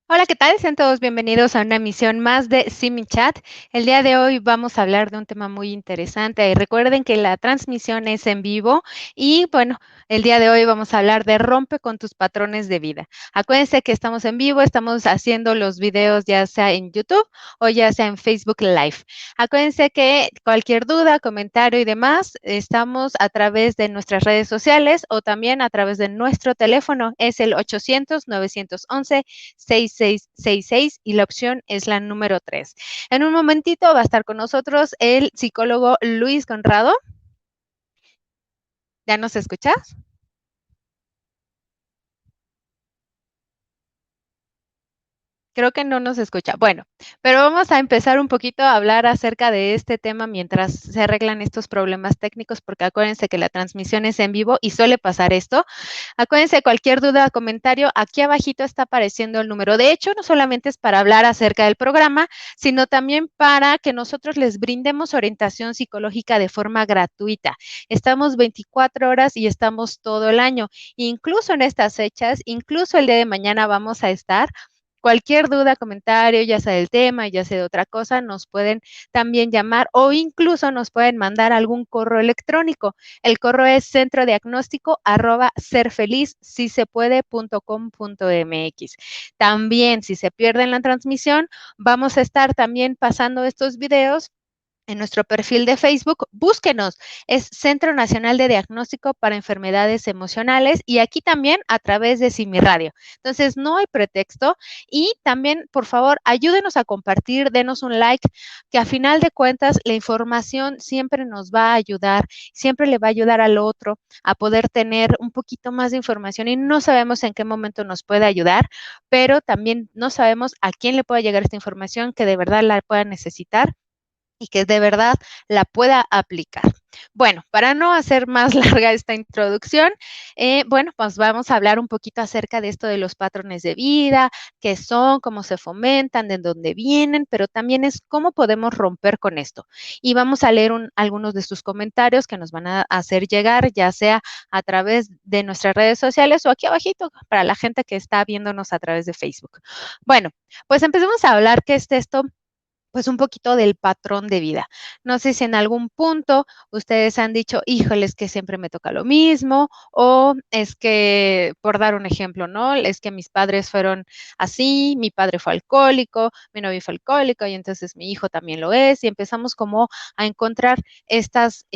Hola, ¿qué tal? Sean todos bienvenidos a una emisión más de Simi Chat. El día de hoy vamos a hablar de un tema muy interesante. Recuerden que la transmisión es en vivo y bueno, el día de hoy vamos a hablar de rompe con tus patrones de vida. Acuérdense que estamos en vivo, estamos haciendo los videos ya sea en YouTube o ya sea en Facebook Live. Acuérdense que cualquier duda, comentario y demás, estamos a través de nuestras redes sociales o también a través de nuestro teléfono. Es el 800-911-6666 y la opción es la número 3. En un momentito va a estar con nosotros el psicólogo Luis Conrado. ¿Ya nos escuchas? Creo que no nos escucha. Bueno, pero vamos a empezar un poquito a hablar acerca de este tema mientras se arreglan estos problemas técnicos, porque acuérdense que la transmisión es en vivo y suele pasar esto. Acuérdense, cualquier duda o comentario, aquí abajito está apareciendo el número. De hecho, no solamente es para hablar acerca del programa, sino también para que nosotros les brindemos orientación psicológica de forma gratuita. Estamos 24 horas y estamos todo el año. Incluso en estas fechas, incluso el día de mañana vamos a estar. Cualquier duda, comentario, ya sea del tema, ya sea de otra cosa, nos pueden también llamar o incluso nos pueden mandar algún correo electrónico. El correo es centrodiagnóstico@serfeliz.com.mx. También, si se pierden la transmisión, vamos a estar también pasando estos videos en nuestro perfil de Facebook, búsquenos, es Centro Nacional de Diagnóstico para Enfermedades Emocionales y aquí también a través de Simi Radio. Entonces, no hay pretexto y también, por favor, ayúdenos a compartir, denos un like, que a final de cuentas la información siempre nos va a ayudar, siempre le va a ayudar al otro a poder tener un poquito más de información y no sabemos en qué momento nos puede ayudar, pero también no sabemos a quién le puede llegar esta información que de verdad la pueda necesitar y que de verdad la pueda aplicar. Bueno, para no hacer más larga esta introducción, bueno, pues vamos a hablar un poquito acerca de esto de los patrones de vida, qué son, cómo se fomentan, de dónde vienen, pero también es cómo podemos romper con esto. Y vamos a leer algunos de sus comentarios que nos van a hacer llegar, ya sea a través de nuestras redes sociales o aquí abajito para la gente que está viéndonos a través de Facebook. Bueno, pues empecemos a hablar qué es esto pues un poquito del patrón de vida. No sé si en algún punto ustedes han dicho, híjoles, que siempre me toca lo mismo, o es que, por dar un ejemplo, ¿no? Es que mis padres fueron así, mi padre fue alcohólico, mi novio fue alcohólico, y entonces mi hijo también lo es, y empezamos como a encontrar estas,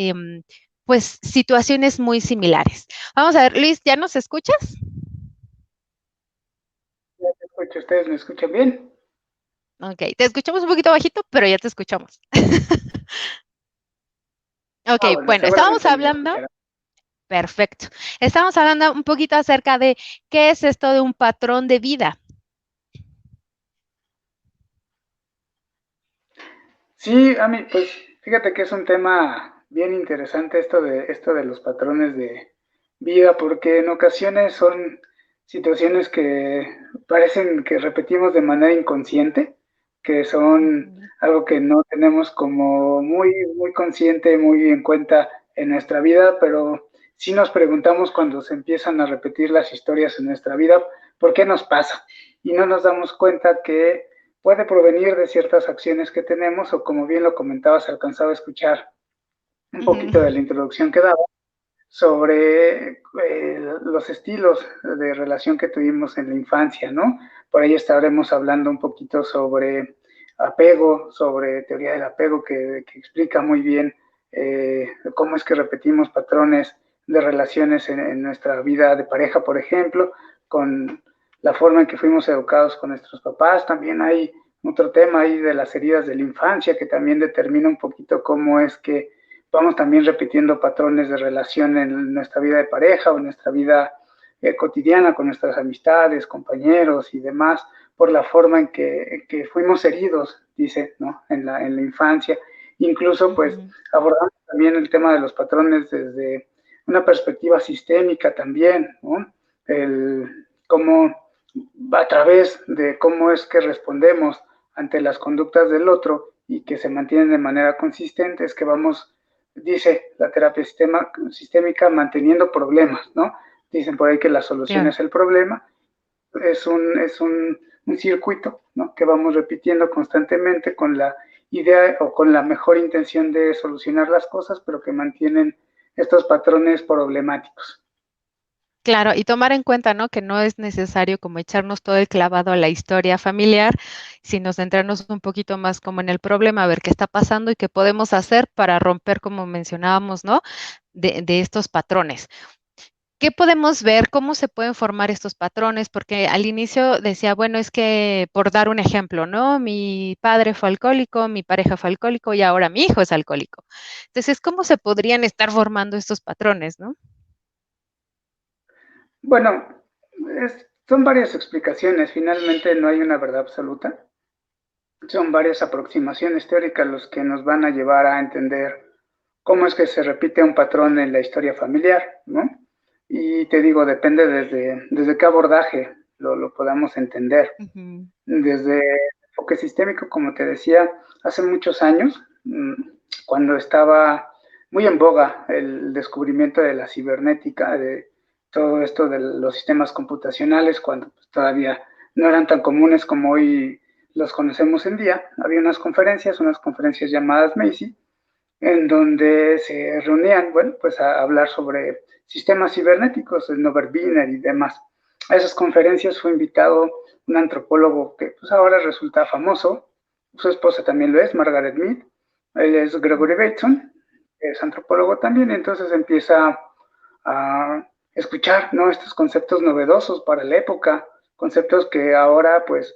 pues, situaciones muy similares. Vamos a ver, Luis, ¿ya nos escuchas? Ya te escucho, ¿ustedes me escuchan bien? Ok, te escuchamos un poquito bajito, pero ya te escuchamos. Ok, Bueno, bueno, estábamos seguramente ahí me hablando. escucharán. Perfecto. Estamos hablando un poquito acerca de qué es esto de un patrón de vida. Sí, a mí, pues fíjate que es un tema bien interesante esto de los patrones de vida, porque en ocasiones son situaciones que parecen que repetimos de manera inconsciente, que son Ujú, algo que no tenemos como muy consciente, muy en cuenta en nuestra vida, pero sí nos preguntamos cuando se empiezan a repetir las historias en nuestra vida, ¿por qué nos pasa? Y no nos damos cuenta que puede provenir de ciertas acciones que tenemos o como bien lo comentabas, alcanzaba a escuchar un ujú, poquito de la introducción que daba sobre los estilos de relación que tuvimos en la infancia, ¿no? Por ahí estaremos hablando un poquito sobre apego, sobre teoría del apego, que explica muy bien cómo es que repetimos patrones de relaciones en nuestra vida de pareja, por ejemplo, con la forma en que fuimos educados con nuestros papás. También hay otro tema ahí de las heridas de la infancia que también determina un poquito cómo es que vamos también repitiendo patrones de relación en nuestra vida de pareja o en nuestra vida cotidiana con nuestras amistades, compañeros y demás, por la forma en que fuimos heridos, dice, ¿no? En la infancia. Incluso, pues, ujú, abordamos también el tema de los patrones desde una perspectiva sistémica también, ¿no? El cómo a través de cómo es que respondemos ante las conductas del otro y que se mantienen de manera consistente, es que vamos, dice la terapia sistémica, manteniendo problemas, ¿no? Dicen por ahí que la solución claro. es el problema, es un circuito, ¿no? Que vamos repitiendo constantemente con la idea o con la mejor intención de solucionar las cosas, pero que mantienen estos patrones problemáticos. Claro, y tomar en cuenta, ¿no? Que no es necesario como echarnos todo el clavado a la historia familiar, sino centrarnos un poquito más como en el problema, a ver qué está pasando y qué podemos hacer para romper, como mencionábamos, ¿no? De estos patrones. ¿Qué podemos ver? ¿Cómo se pueden formar estos patrones? Porque al inicio decía, bueno, es que por dar un ejemplo, ¿no? Mi padre fue alcohólico, mi pareja fue alcohólico y ahora mi hijo es alcohólico. Entonces, ¿cómo se podrían estar formando estos patrones, no? Bueno, son varias explicaciones, finalmente no hay una verdad absoluta. Son varias aproximaciones teóricas los que nos van a llevar a entender cómo es que se repite un patrón en la historia familiar, ¿no? Y te digo, depende desde qué abordaje lo podamos entender. Ujú. Desde el enfoque sistémico, como te decía, hace muchos años, cuando estaba muy en boga el descubrimiento de la cibernética, de todo esto de los sistemas computacionales, cuando todavía no eran tan comunes como hoy los conocemos en día, había unas conferencias llamadas Macy, en donde se reunían, bueno, pues a hablar sobre sistemas cibernéticos, el Norbert Wiener y demás. A esas conferencias fue invitado un antropólogo que pues ahora resulta famoso, su esposa también lo es, Margaret Mead, él es Gregory Bateson, es antropólogo también, entonces empieza a escuchar, ¿no? Estos conceptos novedosos para la época, conceptos que ahora pues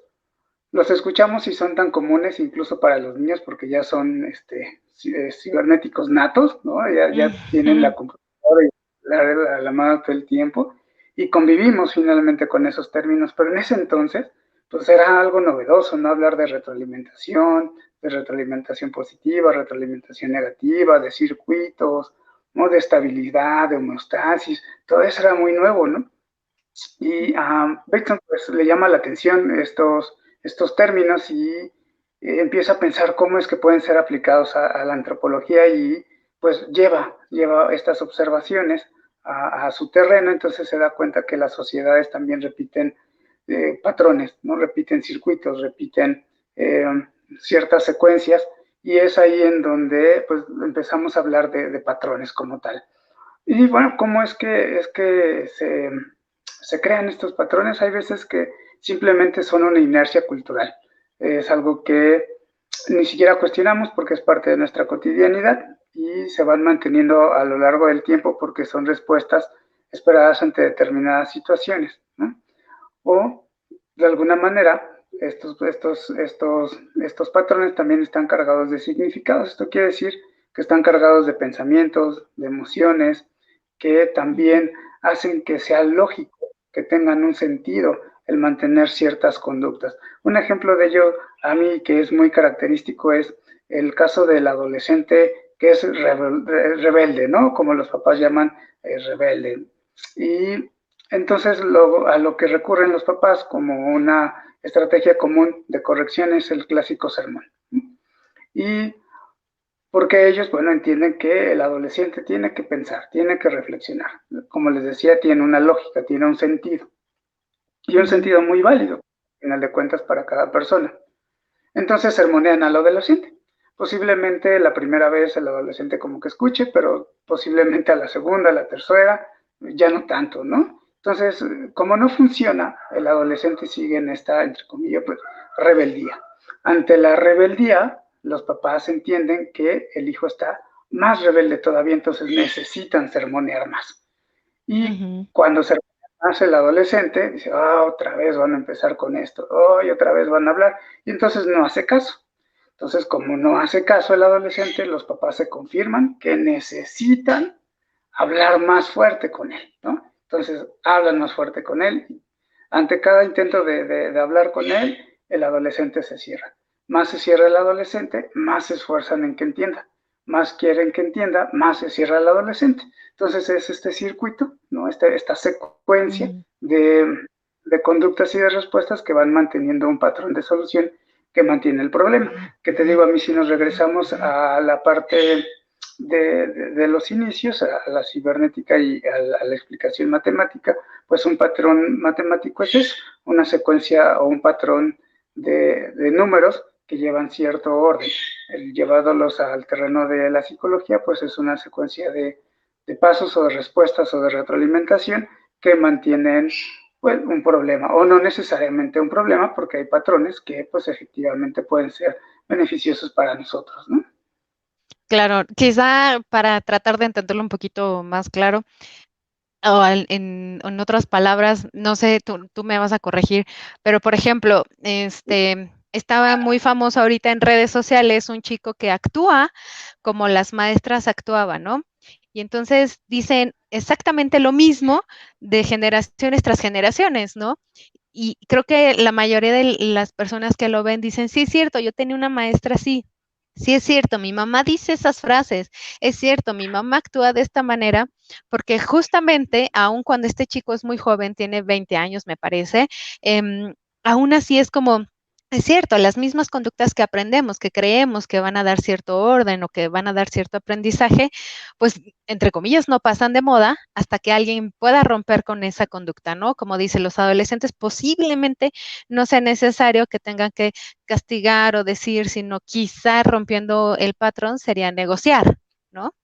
los escuchamos y son tan comunes incluso para los niños porque ya son cibernéticos natos, ¿no? Ya tienen la Ujú. computadora y la mano todo el tiempo y convivimos finalmente con esos términos, pero en ese entonces pues era algo novedoso, ¿no? Hablar de retroalimentación positiva, retroalimentación negativa, de circuitos, ¿no? De estabilidad, de homeostasis, todo eso era muy nuevo, ¿no? Y a Bateson pues, le llama la atención estos términos y empieza a pensar cómo es que pueden ser aplicados a la antropología y pues lleva estas observaciones a su terreno, entonces se da cuenta que las sociedades también repiten patrones, ¿no? Repiten circuitos, repiten eh, ciertas secuencias y es ahí en donde pues empezamos a hablar de patrones como tal. Y bueno, ¿cómo es que se crean estos patrones? Hay veces que simplemente son una inercia cultural. Es algo que ni siquiera cuestionamos porque es parte de nuestra cotidianidad y se van manteniendo a lo largo del tiempo porque son respuestas esperadas ante determinadas situaciones, ¿no? O de alguna manera estos patrones también están cargados de significados. Esto quiere decir que están cargados de pensamientos, de emociones, que Ujú. también hacen que sea lógico, que tengan un sentido el mantener ciertas conductas. Un ejemplo de ello a mí que es muy característico es el caso del adolescente que es rebelde, ¿no? Como los papás llaman rebelde. Y entonces a lo que recurren los papás como una estrategia común de corrección es el clásico sermón. Y porque ellos, bueno, entienden que el adolescente tiene que pensar, tiene que reflexionar. Como les decía, tiene una lógica, tiene un sentido. Y un Ujú. sentido muy válido, al final de cuentas, para cada persona. Entonces sermonean al adolescente. Posiblemente la primera vez el adolescente como que escuche, pero posiblemente a la segunda, a la tercera, ya no tanto, ¿no? Entonces, como no funciona, el adolescente sigue en esta, entre comillas, pues, rebeldía. Ante la rebeldía, los papás entienden que el hijo está más rebelde todavía, entonces necesitan sermonear más. Y Ujú. cuando se hace el adolescente, dice, otra vez van a empezar con esto, y otra vez van a hablar, y entonces no hace caso. Entonces, como no hace caso el adolescente, los papás se confirman que necesitan hablar más fuerte con él, ¿no? Entonces, hablan más fuerte con él. Ante cada intento de hablar con él, el adolescente se cierra. Más se cierra el adolescente, más se esfuerzan en que entienda. Más quieren que entienda, más se cierra el adolescente. Entonces es este circuito, ¿no? Esta secuencia Ujú. de conductas y de respuestas que van manteniendo un patrón de solución que mantiene el problema. Que te digo, a mí si nos regresamos a la parte de los inicios a la cibernética y a la explicación matemática, pues un patrón matemático es eso, una secuencia o un patrón de números que llevan cierto orden. Llevándolos al terreno de la psicología, pues es una secuencia de pasos o de respuestas o de retroalimentación que mantienen pues, un problema, o no necesariamente un problema, porque hay patrones que pues efectivamente pueden ser beneficiosos para nosotros, ¿no? Claro, quizá para tratar de entenderlo un poquito más claro, o en otras palabras, no sé, tú me vas a corregir, pero por ejemplo, estaba muy famoso ahorita en redes sociales un chico que actúa como las maestras actuaban, ¿no? Y entonces dicen exactamente lo mismo de generaciones tras generaciones, ¿no? Y creo que la mayoría de las personas que lo ven dicen, sí, es cierto, yo tenía una maestra así. Sí, es cierto, mi mamá dice esas frases. Es cierto, mi mamá actúa de esta manera porque justamente, aun cuando este chico es muy joven, tiene 20 años, me parece, aún así es como, es cierto, las mismas conductas que aprendemos, que creemos que van a dar cierto orden o que van a dar cierto aprendizaje, pues, entre comillas, no pasan de moda hasta que alguien pueda romper con esa conducta, ¿no? Como dicen los adolescentes, posiblemente no sea necesario que tengan que castigar o decir, sino quizá rompiendo el patrón sería negociar, ¿no?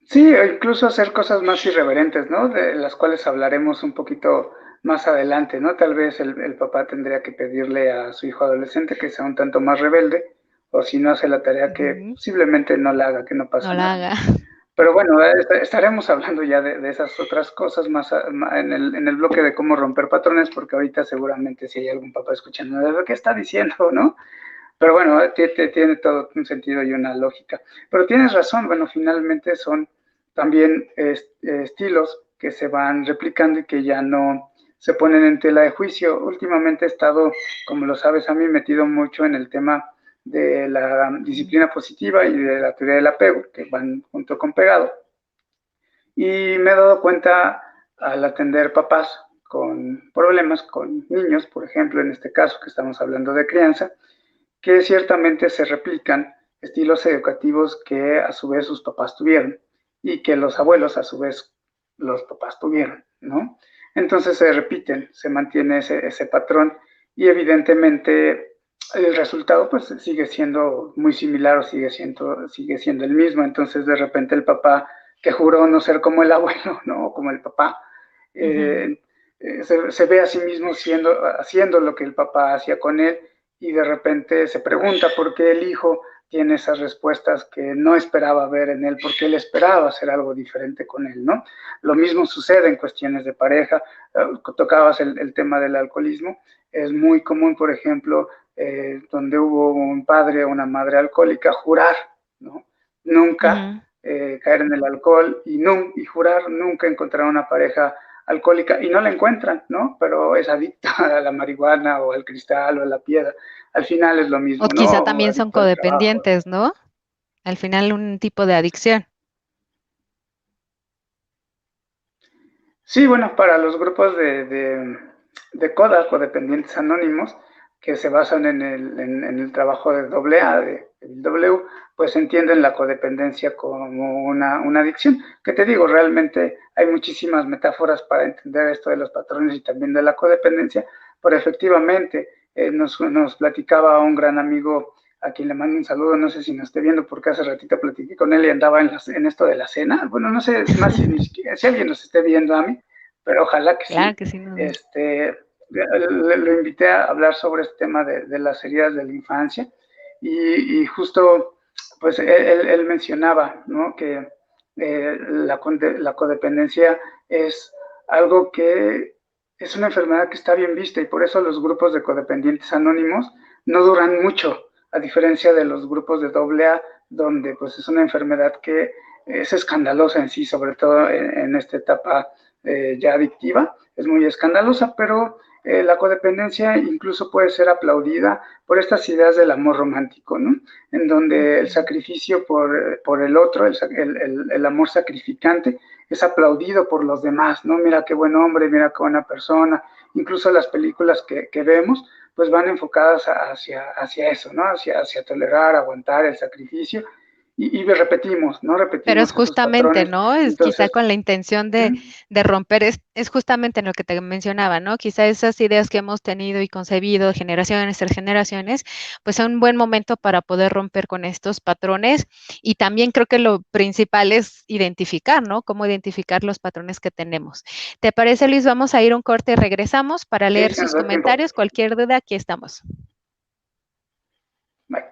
Sí, o incluso hacer cosas más irreverentes, ¿no? De las cuales hablaremos un poquito más adelante, ¿no? Tal vez el papá tendría que pedirle a su hijo adolescente que sea un tanto más rebelde, o si no hace la tarea que Ujú. posiblemente no la haga, que no pasa No la nada. haga. Pero bueno, estaremos hablando ya de esas otras cosas más en el bloque de cómo romper patrones, porque ahorita seguramente si hay algún papá escuchando, ¿de qué está diciendo, no? Pero bueno, tiene todo un sentido y una lógica. Pero tienes razón, bueno, finalmente son también estilos que se van replicando y que ya no se ponen en tela de juicio. Últimamente he estado, como lo sabes, a mí metido mucho en el tema de la disciplina positiva y de la teoría del apego, que van junto con pegado. Y me he dado cuenta al atender papás con problemas, con niños, por ejemplo, en este caso que estamos hablando de crianza, que ciertamente se replican estilos educativos que a su vez sus papás tuvieron y que los abuelos a su vez los papás tuvieron, ¿no? Entonces se repiten, se mantiene ese patrón y evidentemente el resultado pues sigue siendo muy similar o sigue siendo el mismo. Entonces de repente el papá que juró no ser como el abuelo, ¿no? O como el papá, Ujú. eh, se ve a sí mismo haciendo lo que el papá hacía con él y de repente se pregunta por qué el hijo tiene esas respuestas que no esperaba ver en él, porque él esperaba hacer algo diferente con él, ¿no? Lo mismo sucede en cuestiones de pareja. Tocabas el tema del alcoholismo. Es muy común, por ejemplo, donde hubo un padre o una madre alcohólica, jurar, ¿no? Nunca Ujú. caer en el alcohol y jurar nunca encontrar una pareja alcohólica y no la encuentran, ¿no? Pero es adicta a la marihuana o al cristal o a la piedra. Al final es lo O mismo, quizá ¿no? también son Adicto al trabajo. codependientes, ¿no? Al final un tipo de adicción. Sí, bueno, para los grupos de CODA, codependientes anónimos, que se basan en el trabajo de AA, de W, pues entienden la codependencia como una adicción. Que te digo, realmente hay muchísimas metáforas para entender esto de los patrones y también de la codependencia, pero efectivamente nos platicaba un gran amigo a quien le mando un saludo, no sé si nos esté viendo porque hace ratito platiqué con él y andaba en esto de la cena. Bueno, no sé, es más si alguien nos esté viendo a mí, pero ojalá que Claro sí. que sí, no. Lo invité a hablar sobre este tema de las heridas de la infancia y justo pues él mencionaba, ¿no? Que la codependencia es algo que es una enfermedad que está bien vista y por eso los grupos de codependientes anónimos no duran mucho, a diferencia de los grupos de AA, donde pues es una enfermedad que es escandalosa en sí, sobre todo en esta etapa ya adictiva, es muy escandalosa, pero la codependencia incluso puede ser aplaudida por estas ideas del amor romántico, ¿no? En donde el Ujú. sacrificio por el otro, el amor sacrificante, es aplaudido por los demás, ¿no? Mira qué buen hombre, mira qué buena persona. Incluso las películas que vemos, pues van enfocadas hacia eso, ¿no? Hacia tolerar, aguantar el sacrificio. y repetimos, ¿no? Pero es Repetimos esos justamente, patrones. ¿no? Es quizá Entonces, con la intención de romper, es justamente en lo que te mencionaba, ¿no? Quizá esas ideas que hemos tenido y concebido generaciones tras generaciones, pues son un buen momento para poder romper con estos patrones. Y también creo que lo principal es identificar, ¿no? Cómo identificar los patrones que tenemos. ¿Te parece, Luis? Vamos a ir a un corte y regresamos para sí, leer sí nos sus da tiempo. comentarios. Cualquier duda, aquí estamos. Bye.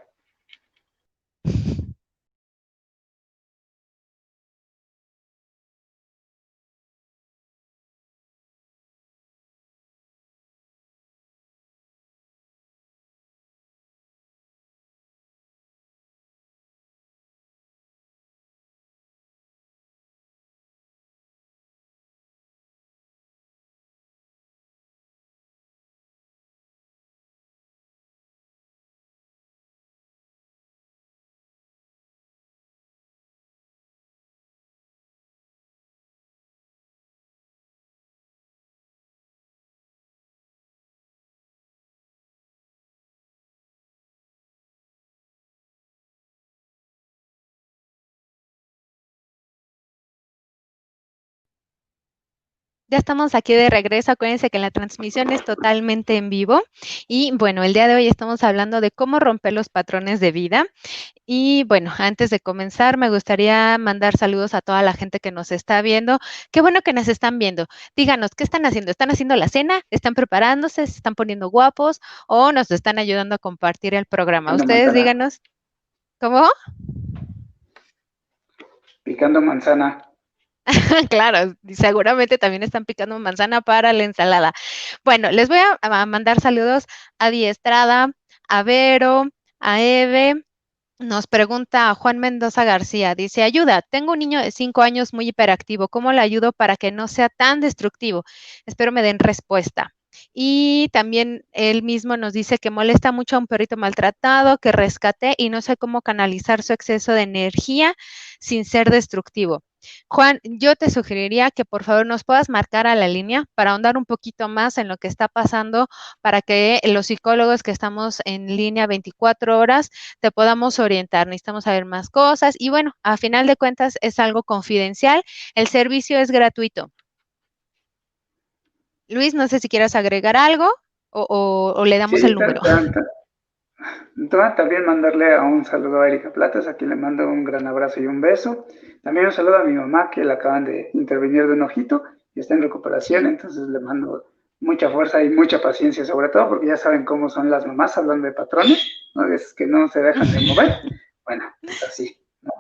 Ya estamos aquí de regreso. Acuérdense que la transmisión es totalmente en vivo. Y bueno, el día de hoy estamos hablando de cómo romper los patrones de vida. Y bueno, antes de comenzar, me gustaría mandar saludos a toda la gente que nos está viendo. Qué bueno que nos están viendo. Díganos, ¿qué están haciendo? ¿Están haciendo la cena? ¿Están preparándose? ¿Se están poniendo guapos? ¿O nos están ayudando a compartir el programa? Picando Ustedes manzana. díganos, ¿cómo? Picando manzana. Claro, seguramente también están picando manzana para la ensalada. Bueno, les voy a mandar saludos a Diestrada, a Vero, a Eve. Nos pregunta Juan Mendoza García, dice, ayuda, tengo un niño de 5 años muy hiperactivo, ¿cómo le ayudo para que no sea tan destructivo? Espero me den respuesta. Y también él mismo nos dice que molesta mucho a un perrito maltratado, que rescaté y no sé cómo canalizar su exceso de energía sin ser destructivo. Juan, yo te sugeriría que por favor nos puedas marcar a la línea para ahondar un poquito más en lo que está pasando, para que los psicólogos que estamos en línea 24 horas te podamos orientar. Necesitamos saber más cosas y bueno, a final de cuentas es algo confidencial. El servicio es gratuito. Luis, no sé si quieras agregar algo o le damos el Sí, número. también mandarle a un saludo a Erika Platas, a quien le mando un gran abrazo y un beso. También un saludo a mi mamá, que le acaban de intervenir de un ojito y está en recuperación, Sí. entonces le mando mucha fuerza y mucha paciencia, sobre todo porque ya saben cómo son las mamás hablando de patrones, ¿no? Es que no se dejan de mover. Bueno, es así, ¿no?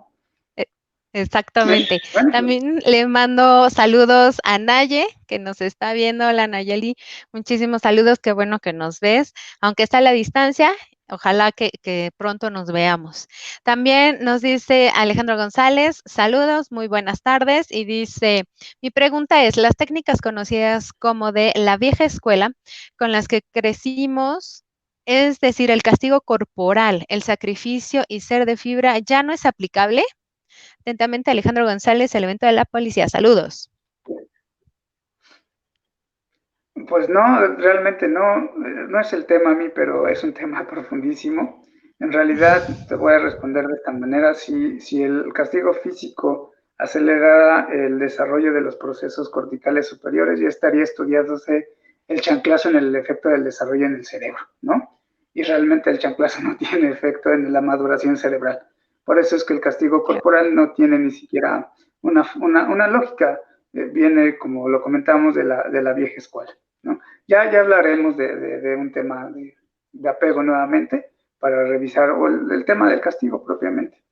E- Exactamente. Bueno, pues, También le mando saludos a Naye, que nos está viendo. Hola Nayeli, muchísimos saludos, qué bueno que nos ves, aunque está a la distancia, ojalá que pronto nos veamos. También nos dice Alejandro González, saludos, muy buenas tardes, y dice, mi pregunta es, las técnicas conocidas como de la vieja escuela, con las que crecimos, es decir, el castigo corporal, el sacrificio y ser de fibra, ¿ya no es aplicable? Atentamente, Alejandro González, el evento de la policía. Saludos. pues no, realmente no, no es el tema a mí, pero es un tema profundísimo. En realidad, te voy a responder de esta manera, si el castigo físico acelera el desarrollo de los procesos corticales superiores, ya estaría estudiándose el chanclazo en el efecto del desarrollo en el cerebro, ¿no? Y realmente el chanclazo no tiene efecto en la maduración cerebral. Por eso es que el castigo corporal no tiene ni siquiera una lógica, viene, como lo comentábamos, de la vieja escuela, ¿no? Ya hablaremos de un tema de apego nuevamente para revisar o el tema del castigo propiamente.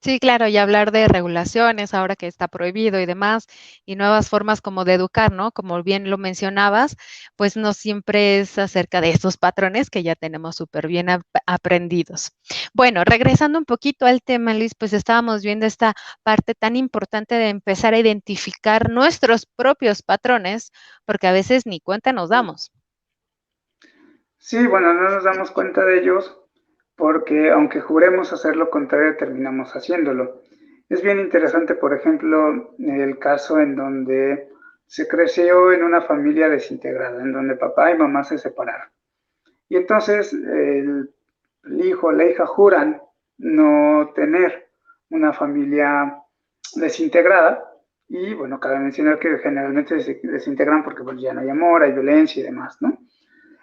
Sí, claro, y hablar de regulaciones ahora que está prohibido y demás, y nuevas formas como de educar, ¿no? Como bien lo mencionabas, pues no siempre es acerca de esos patrones que ya tenemos súper bien aprendidos. Bueno, regresando un poquito al tema, Luis, pues estábamos viendo esta parte tan importante de empezar a identificar nuestros propios patrones, porque a veces ni cuenta nos damos. Sí, bueno, no nos damos cuenta de ellos porque aunque juremos hacer lo contrario, terminamos haciéndolo. Es bien interesante, por ejemplo, el caso en donde se creció en una familia desintegrada, en donde papá y mamá se separaron. Y entonces el hijo o la hija juran no tener una familia desintegrada. Y bueno, cabe mencionar que generalmente se desintegran porque pues, ya no hay amor, hay violencia y demás, ¿no?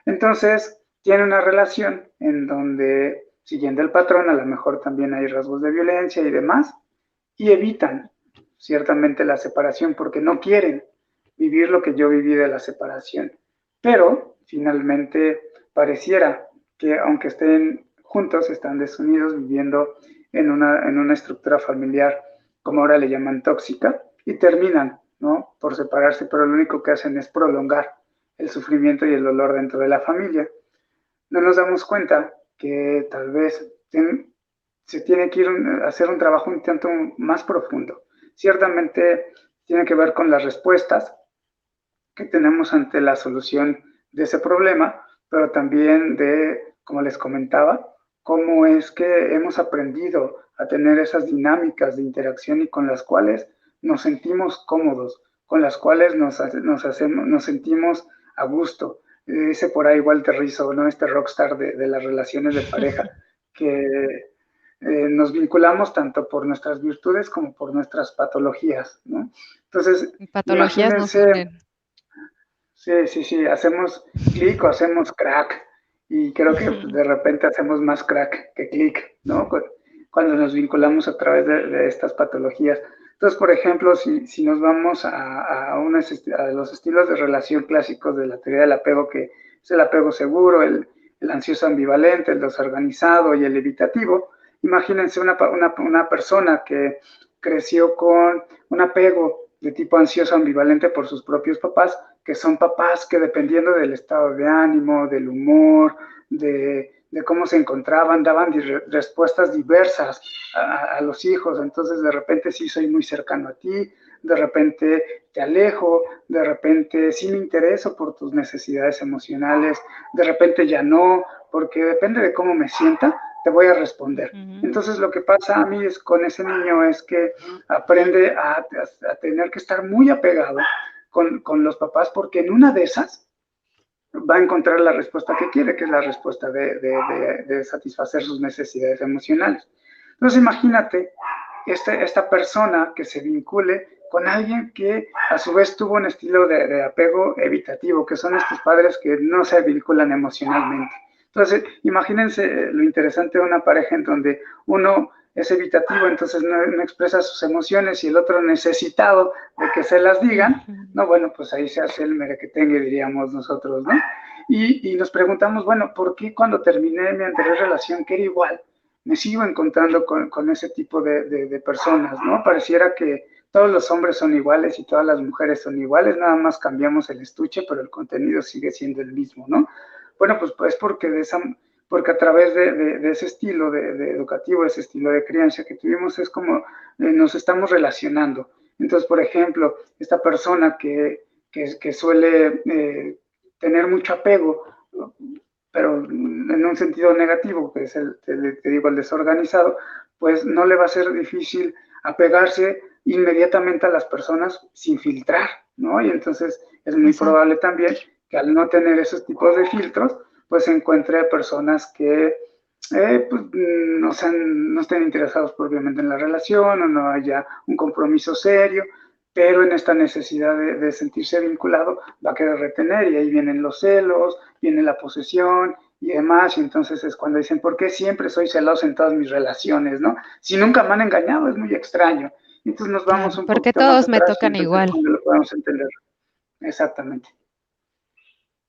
Entonces, tiene una relación en donde, siguiendo el patrón, a lo mejor también hay rasgos de violencia y demás, y evitan ciertamente la separación porque no quieren vivir lo que yo viví de la separación. Pero finalmente pareciera que aunque estén juntos, están desunidos, viviendo en una estructura familiar, como ahora le llaman tóxica, y terminan, ¿no?, por separarse, pero lo único que hacen es prolongar el sufrimiento y el dolor dentro de la familia. No nos damos cuenta que tal vez se tiene que ir a hacer un trabajo un tanto más profundo. Ciertamente tiene que ver con las respuestas que tenemos ante la solución de ese problema, pero también de, como les comentaba, cómo es que hemos aprendido a tener esas dinámicas de interacción y con las cuales nos sentimos cómodos, con las cuales nos sentimos a gusto. Dice por ahí Walter Rizzo, ¿no?, este rockstar de las relaciones de pareja, que nos vinculamos tanto por nuestras virtudes como por nuestras patologías, ¿no? Entonces, Patologías nos imagínense, unen. sí, hacemos clic o hacemos crack, y creo que de repente hacemos más crack que clic, ¿no? Cuando nos vinculamos a través de estas patologías. Entonces, por ejemplo, si nos vamos a los estilos de relación clásicos de la teoría del apego, que es el apego seguro, el ansioso ambivalente, el desorganizado y el evitativo, imagínense una persona que creció con un apego de tipo ansioso ambivalente por sus propios papás, que son papás que dependiendo del estado de ánimo, del humor, de cómo se encontraban, daban respuestas diversas a los hijos. Entonces de repente sí soy muy cercano a ti, de repente te alejo, de repente sí me intereso por tus necesidades emocionales, de repente ya no, porque depende de cómo me sienta, te voy a responder. Entonces lo que pasa a mí con ese niño es que aprende a tener que estar muy apegado con los papás, porque en una de esas va a encontrar la respuesta que quiere, que es la respuesta de satisfacer sus necesidades emocionales. Entonces imagínate esta persona que se vincule con alguien que a su vez tuvo un estilo de apego evitativo, que son estos padres que no se vinculan emocionalmente. Entonces, imagínense lo interesante de una pareja en donde uno es evitativo, entonces no expresa sus emociones, y el otro necesitado de que se las digan. No, bueno, pues ahí se hace el merequetengue, diríamos nosotros, ¿no? Y nos preguntamos, bueno, ¿por qué cuando terminé mi anterior relación, que era igual, me sigo encontrando con ese tipo de personas, ¿no? Pareciera que todos los hombres son iguales y todas las mujeres son iguales, nada más cambiamos el estuche, pero el contenido sigue siendo el mismo, ¿no? Bueno, pues porque a través de ese estilo de educativo, ese estilo de crianza que tuvimos, es como nos estamos relacionando. Entonces, por ejemplo, esta persona que suele tener mucho apego, pero en un sentido negativo, que es te digo, el desorganizado, pues no le va a ser difícil apegarse inmediatamente a las personas sin filtrar, ¿no? Y entonces es muy probable también que al no tener esos tipos de filtros, pues se encuentre personas que pues, no estén interesados propiamente en la relación, o no haya un compromiso serio, pero en esta necesidad de sentirse vinculado va a querer retener, y ahí vienen los celos, viene la posesión y demás. Y entonces es cuando dicen, ¿por qué siempre soy celoso en todas mis relaciones, no? Si nunca me han engañado, es muy extraño. Entonces nos vamos Claro, un porque poquito más todos me atrás, y tocan entonces igual. cuando lo podemos entender. Exactamente.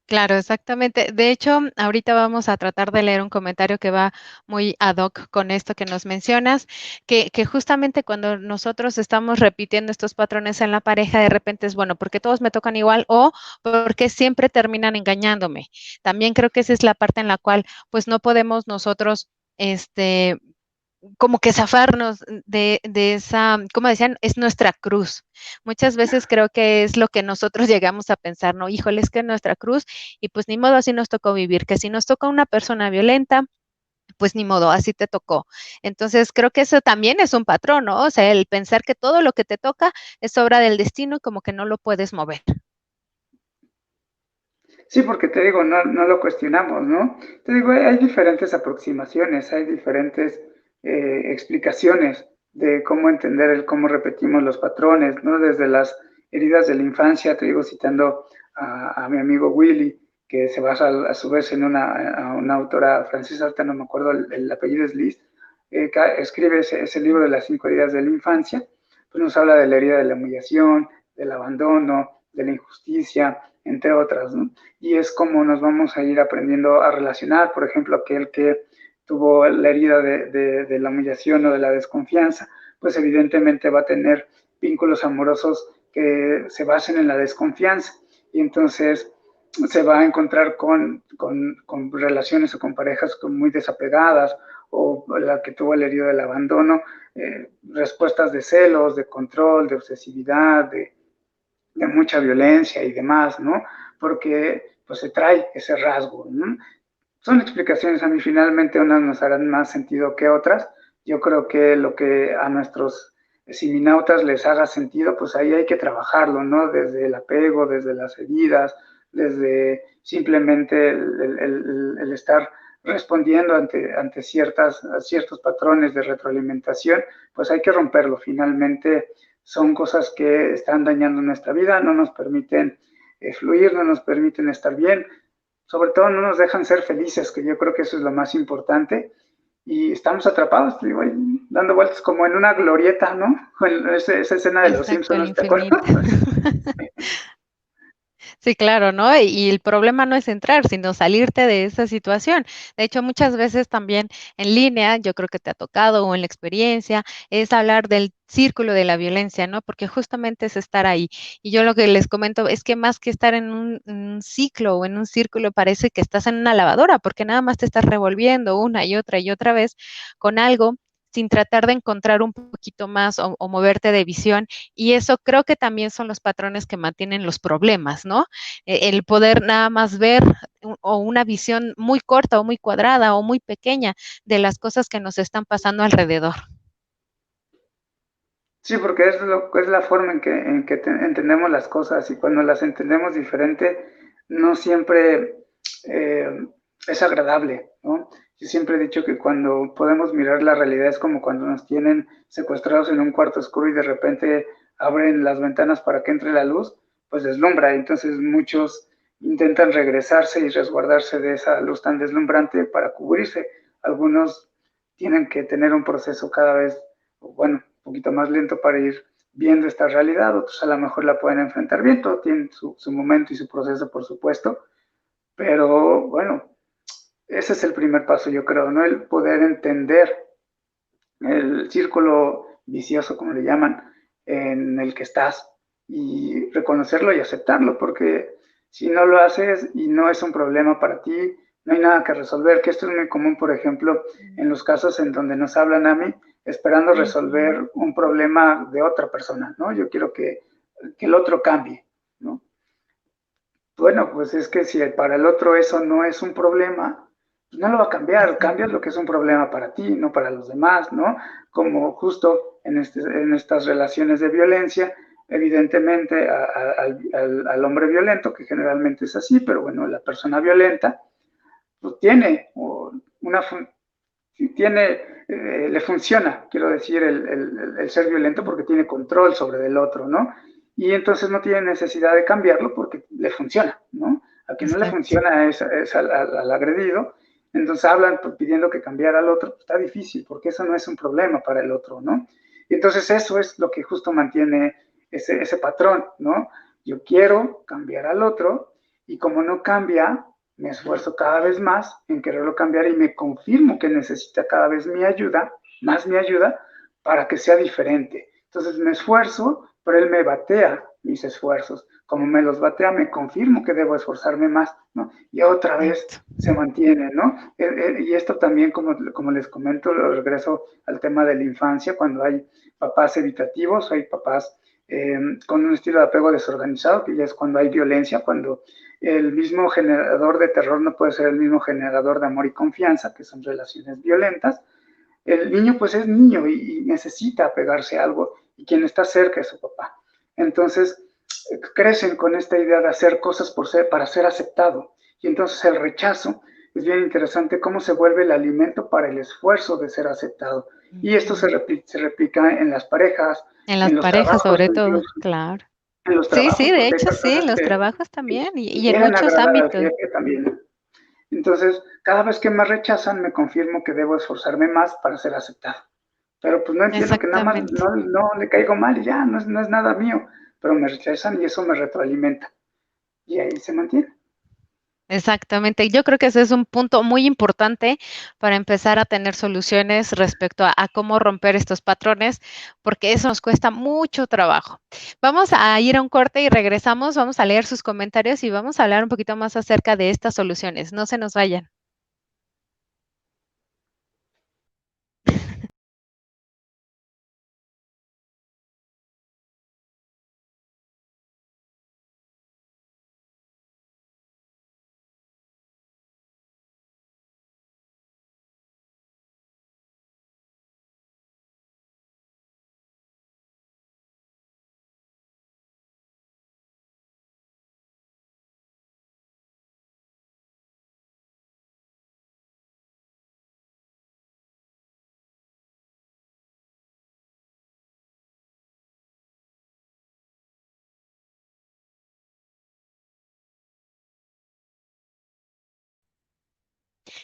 Claro, exactamente. De hecho, ahorita vamos a tratar de leer un comentario que va muy ad hoc con esto que nos mencionas, que justamente cuando nosotros estamos repitiendo estos patrones en la pareja, de repente es, bueno, porque todos me tocan igual o porque siempre terminan engañándome. También creo que esa es la parte en la cual, pues, no podemos nosotros, como que zafarnos de esa, como decían, es nuestra cruz. Muchas veces creo que es lo que nosotros llegamos a pensar, ¿no? Híjole, es que es nuestra cruz y pues ni modo, así nos tocó vivir, que si nos toca una persona violenta, pues ni modo, así te tocó. Entonces, creo que eso también es un patrón, ¿no? O sea, el pensar que todo lo que te toca es obra del destino y como que no lo puedes mover. Sí, porque te digo, no lo cuestionamos, ¿no? Te digo, hay diferentes aproximaciones, hay diferentes explicaciones de cómo entender cómo repetimos los patrones, ¿no? Desde las heridas de la infancia, te digo, citando a mi amigo Willy, que se basa a su vez en una autora francesa, ahorita no me acuerdo, el apellido es Liz, escribe ese libro de las 5 heridas de la infancia, pues nos habla de la herida de la humillación, del abandono, de la injusticia, entre otras, ¿no? Y es como nos vamos a ir aprendiendo a relacionar, por ejemplo, aquel que tuvo la herida de la humillación o de la desconfianza, pues evidentemente va a tener vínculos amorosos que se basen en la desconfianza y entonces se va a encontrar con relaciones o con parejas muy desapegadas o la que tuvo el herido del abandono, respuestas de celos, de control, de obsesividad, de mucha violencia y demás, ¿no? Porque pues se trae ese rasgo, ¿no? Son explicaciones, a mí finalmente unas nos harán más sentido que otras. Yo creo que lo que a nuestros siminautas les haga sentido, pues ahí hay que trabajarlo, ¿no? Desde el apego, desde las heridas, desde simplemente el estar respondiendo ante ciertos patrones de retroalimentación, pues hay que romperlo. Finalmente son cosas que están dañando nuestra vida, no nos permiten fluir, no nos permiten estar bien, sobre todo no nos dejan ser felices, que yo creo que eso es lo más importante, y estamos atrapados, digo, dando vueltas como en una glorieta, ¿no? Esa escena de Los Exacto, el Simpsons, ¿te acuerdas? infinito. Sí, claro, ¿no? Y el problema no es entrar, sino salirte de esa situación. De hecho, muchas veces también en línea, yo creo que te ha tocado o en la experiencia, es hablar del círculo de la violencia, ¿no? Porque justamente es estar ahí. Y yo lo que les comento es que más que estar en un ciclo o en un círculo, parece que estás en una lavadora, porque nada más te estás revolviendo una y otra vez con algo sin tratar de encontrar un poquito más o moverte de visión. Y eso creo que también son los patrones que mantienen los problemas, ¿no? El poder nada más ver o una visión muy corta o muy cuadrada o muy pequeña de las cosas que nos están pasando alrededor. Sí, porque es la forma en que entendemos las cosas y cuando las entendemos diferente, no siempre eh, es agradable, ¿no? Yo siempre he dicho que cuando podemos mirar la realidad es como cuando nos tienen secuestrados en un cuarto oscuro y de repente abren las ventanas para que entre la luz, pues deslumbra. Entonces muchos intentan regresarse y resguardarse de esa luz tan deslumbrante para cubrirse. Algunos tienen que tener un proceso cada vez, bueno, un poquito más lento para ir viendo esta realidad, otros a lo mejor la pueden enfrentar bien, todo tiene su momento y su proceso, por supuesto, pero bueno, ese es el primer paso, yo creo, ¿no? El poder entender el círculo vicioso, como le llaman, en el que estás y reconocerlo y aceptarlo, porque si no lo haces y no es un problema para ti, no hay nada que resolver, que esto es muy común, por ejemplo, en los casos en donde nos hablan a mí esperando resolver un problema de otra persona, ¿no? Yo quiero que el otro cambie, ¿no? Bueno, pues es que si para el otro eso no es un problema, pues no lo va a cambiar, cambias lo que es un problema para ti, no para los demás, ¿no? Como justo en estas relaciones de violencia, evidentemente al hombre violento, que generalmente es así, pero bueno, la persona violenta, pues tiene una, le funciona, quiero decir, el ser violento porque tiene control sobre el otro, ¿no? Y entonces no tiene necesidad de cambiarlo porque le funciona, ¿no? A quien no le Exacto. funciona es al agredido, entonces hablan pidiendo que cambiara al otro, pues está difícil porque eso no es un problema para el otro, ¿no? Y entonces eso es lo que justo mantiene ese patrón, ¿no? Yo quiero cambiar al otro y como no cambia, me esfuerzo cada vez más en quererlo cambiar y me confirmo que necesita cada vez mi ayuda, más mi ayuda, para que sea diferente. Entonces me esfuerzo, pero él me batea mis esfuerzos. Como me los batea, me confirmo que debo esforzarme más, ¿no? Y otra vez Exacto. se mantiene, ¿no? Y esto también, como les comento, lo regreso al tema de la infancia, cuando hay papás evitativos, hay papás con un estilo de apego desorganizado, que ya es cuando hay violencia, cuando el mismo generador de terror no puede ser el mismo generador de amor y confianza, que son relaciones violentas. El niño pues es niño y necesita apegarse a algo y quien está cerca es su papá. Entonces crecen con esta idea de hacer cosas para ser aceptado y entonces el rechazo es bien interesante cómo se vuelve el alimento para el esfuerzo de ser aceptado. Y esto se replica en las parejas, En las en los parejas, trabajos, sobre todo, incluso claro. en los Sí, sí, trabajos, de porque hay hecho, sí, en personas los que, trabajos que, también que y en quieren muchos agradar al ámbitos. jefe también. Entonces, cada vez que me rechazan, me confirmo que debo esforzarme más para ser aceptado. Pero pues no entiendo que nada más Exactamente. no le caigo mal y ya, no es nada mío. Pero me rechazan y eso me retroalimenta. Y ahí se mantiene. Exactamente. Yo creo que ese es un punto muy importante para empezar a tener soluciones respecto a cómo romper estos patrones, porque eso nos cuesta mucho trabajo. Vamos a ir a un corte y regresamos, vamos a leer sus comentarios y vamos a hablar un poquito más acerca de estas soluciones. No se nos vayan.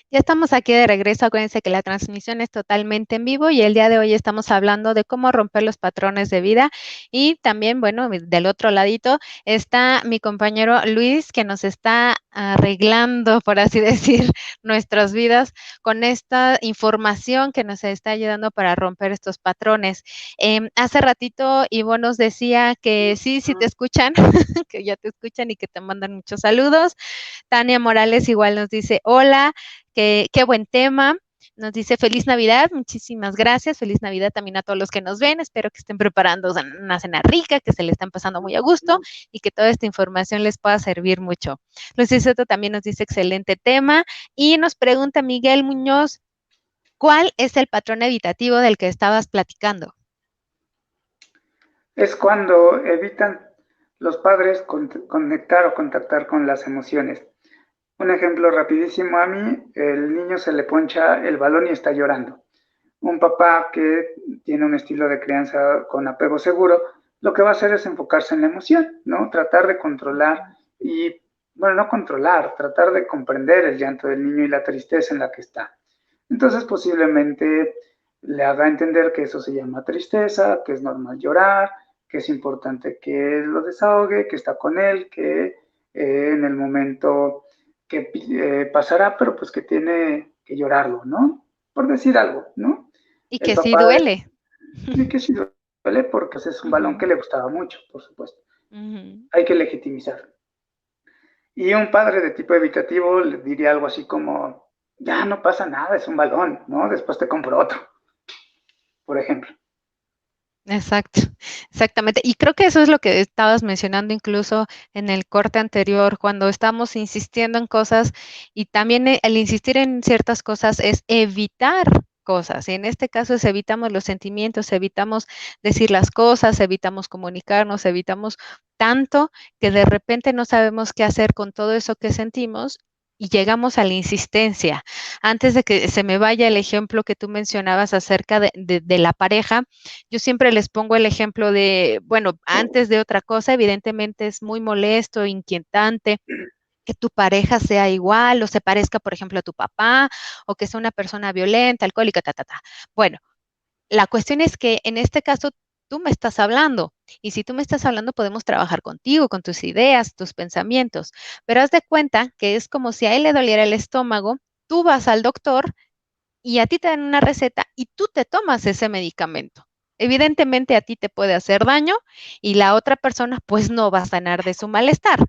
Ya estamos aquí de regreso. Acuérdense que la transmisión es totalmente en vivo y el día de hoy estamos hablando de cómo romper los patrones de vida. Y también, bueno, del otro ladito está mi compañero Luis, que nos está arreglando, por así decir, nuestras vidas con esta información que nos está ayudando para romper estos patrones. Hace ratito Ivonne nos decía que sí, sí te escuchan, que ya te escuchan y que te mandan muchos saludos. Tania Morales igual nos dice, hola, qué buen tema. Nos dice feliz Navidad, muchísimas gracias, feliz Navidad también a todos los que nos ven, espero que estén preparando una cena rica, que se le están pasando muy a gusto y que toda esta información les pueda servir mucho. Luis Soto también nos dice excelente tema y nos pregunta Miguel Muñoz, ¿cuál es el patrón evitativo del que estabas platicando? Es cuando evitan los padres conectar o contactar con las emociones. Un ejemplo rapidísimo a mí, el niño se le poncha el balón y está llorando. Un papá que tiene un estilo de crianza con apego seguro, lo que va a hacer es enfocarse en la emoción, ¿no? Tratar de controlar y, bueno, no controlar, tratar de comprender el llanto del niño y la tristeza en la que está. Entonces posiblemente le haga entender que eso se llama tristeza, que es normal llorar, que es importante que lo desahogue, que está con él, que en el momento que pasará, pero pues que tiene que llorarlo, ¿no? Por decir algo, ¿no? Y El que sí papá duele. sí que sí duele porque es un balón que le gustaba mucho, por supuesto. Hay que legitimizarlo. Y un padre de tipo evitativo le diría algo así como, ya no pasa nada, es un balón, ¿no? Después te compro otro, por ejemplo. Exacto, exactamente. Y creo que eso es lo que estabas mencionando incluso en el corte anterior, cuando estamos insistiendo en cosas y también el insistir en ciertas cosas es evitar cosas. Y en este caso es evitamos los sentimientos, evitamos decir las cosas, evitamos comunicarnos, evitamos tanto que de repente no sabemos qué hacer con todo eso que sentimos y llegamos a la insistencia. Antes de que se me vaya el ejemplo que tú mencionabas acerca de la pareja, yo siempre les pongo el ejemplo de, bueno, antes de otra cosa, evidentemente es muy molesto, inquietante que tu pareja sea igual o se parezca, por ejemplo, a tu papá o que sea una persona violenta, alcohólica, ta, ta, ta. Bueno, la cuestión es que en este caso tú me estás hablando y si tú me estás hablando podemos trabajar contigo, con tus ideas, tus pensamientos, pero haz de cuenta que es como si a él le doliera el estómago, tú vas al doctor y a ti te dan una receta y tú te tomas ese medicamento. Evidentemente a ti te puede hacer daño y la otra persona pues no va a sanar de su malestar.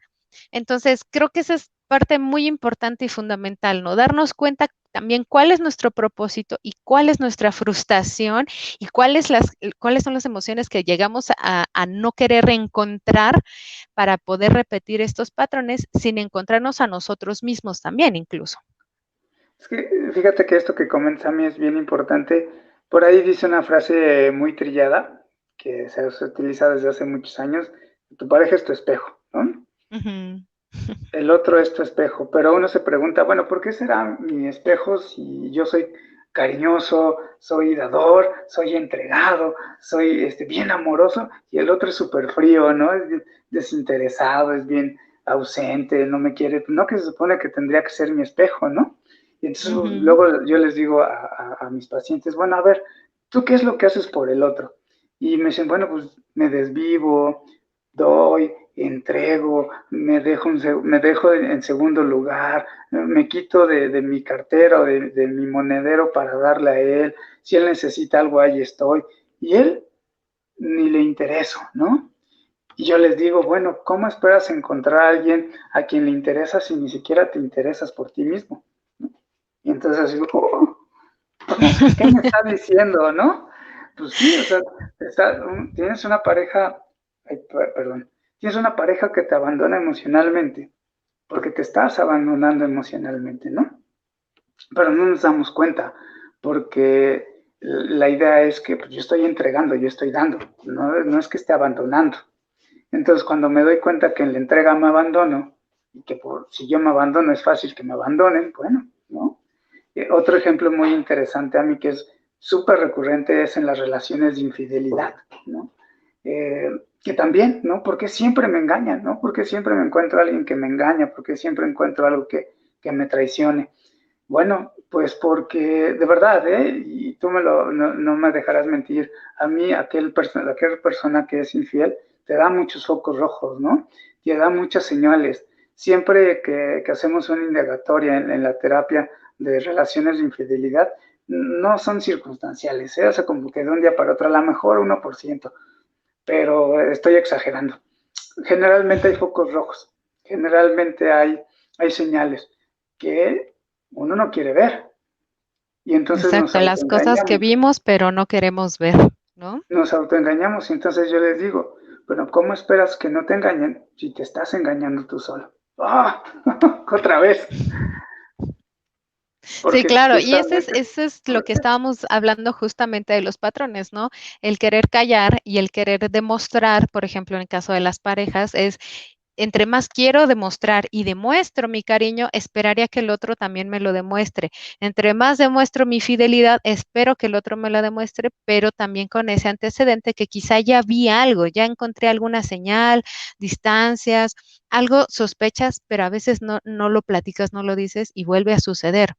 Entonces, creo que esa es parte muy importante y fundamental, ¿no? Darnos cuenta también cuál es nuestro propósito y cuál es nuestra frustración y cuáles son las emociones que llegamos a no querer reencontrar para poder repetir estos patrones sin encontrarnos a nosotros mismos también incluso. Es que fíjate que esto que comentas a mí es bien importante. Por ahí dice una frase muy trillada que se utiliza desde hace muchos años, tu pareja es tu espejo, ¿no? Ujú. el otro es tu espejo, pero uno se pregunta, bueno, ¿por qué será mi espejo si yo soy cariñoso, soy dador, soy entregado, soy bien amoroso, y el otro es súper frío, ¿no? Es desinteresado, es bien ausente, no me quiere, no, que se supone que tendría que ser mi espejo, ¿no? Y entonces Ujú. luego yo les digo a mis pacientes, bueno, a ver, ¿tú qué es lo que haces por el otro? Y me dicen, bueno, pues me desvivo, doy, entrego, me dejo en segundo lugar, me quito de mi cartera o de mi monedero para darle a él, si él necesita algo, ahí estoy, y él ni le intereso, ¿no? Y yo les digo, bueno, ¿cómo esperas encontrar a alguien a quien le interesa si ni siquiera te interesas por ti mismo? Y entonces así, oh, ¿qué me está diciendo, no? Pues sí, o sea, tienes una pareja, ay, perdón, tienes una pareja que te abandona emocionalmente, porque te estás abandonando emocionalmente, ¿no? Pero no nos damos cuenta, porque la idea es que pues, yo estoy entregando, yo estoy dando, no es que esté abandonando. Entonces, cuando me doy cuenta que en la entrega me abandono, y que si yo me abandono es fácil que me abandonen, bueno, ¿no? Otro ejemplo muy interesante a mí que es súper recurrente es en las relaciones de infidelidad, ¿no? Que también, ¿no? Porque siempre me engañan, ¿no? Porque siempre me encuentro a alguien que me engaña, porque siempre encuentro algo que me traicione. Bueno, pues porque de verdad, ¿eh? Y tú no me dejarás mentir, a mí aquella persona que es infiel te da muchos focos rojos, ¿no? Te da muchas señales. Siempre que hacemos una indagatoria en la terapia de relaciones de infidelidad, no son circunstanciales, ¿eh? O sea, como que de un día para otro, a lo mejor 1%, pero estoy exagerando. Generalmente hay focos rojos, generalmente hay señales que uno no quiere ver y entonces Exacto, las cosas que vimos, pero no queremos ver, ¿no? nos autoengañamos y entonces yo les digo, bueno, ¿cómo esperas que no te engañen si te estás engañando tú solo? ¡Ah! Otra vez, Sí, porque claro, y justamente, ese es lo que estábamos hablando justamente de los patrones, ¿no? El querer callar y el querer demostrar, por ejemplo, en el caso de las parejas, es entre más quiero demostrar y demuestro mi cariño, esperaría que el otro también me lo demuestre. Entre más demuestro mi fidelidad, espero que el otro me lo demuestre, pero también con ese antecedente que quizá ya vi algo, ya encontré alguna señal, distancias, algo sospechas, pero a veces no lo platicas, no lo dices y vuelve a suceder.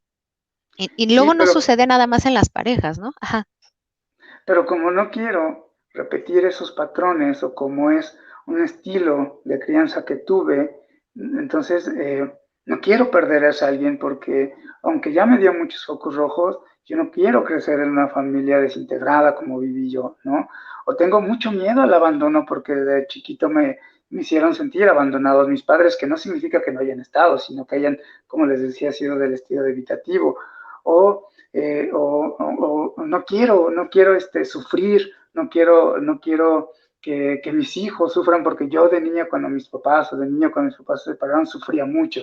Y sí, luego no sucede nada más en las parejas, ¿no? Ajá. pero como no quiero repetir esos patrones o como es un estilo de crianza que tuve, entonces no quiero perder a ese alguien porque aunque ya me dio muchos focos rojos, yo no quiero crecer en una familia desintegrada como viví yo, ¿no? O tengo mucho miedo al abandono porque de chiquito me hicieron sentir abandonados mis padres, que no significa que no hayan estado, sino que hayan, como les decía, sido del estilo evitativo. O no quiero sufrir, no quiero que mis hijos sufran porque yo de niña cuando mis papás o de niño cuando mis papás se separaron sufría mucho.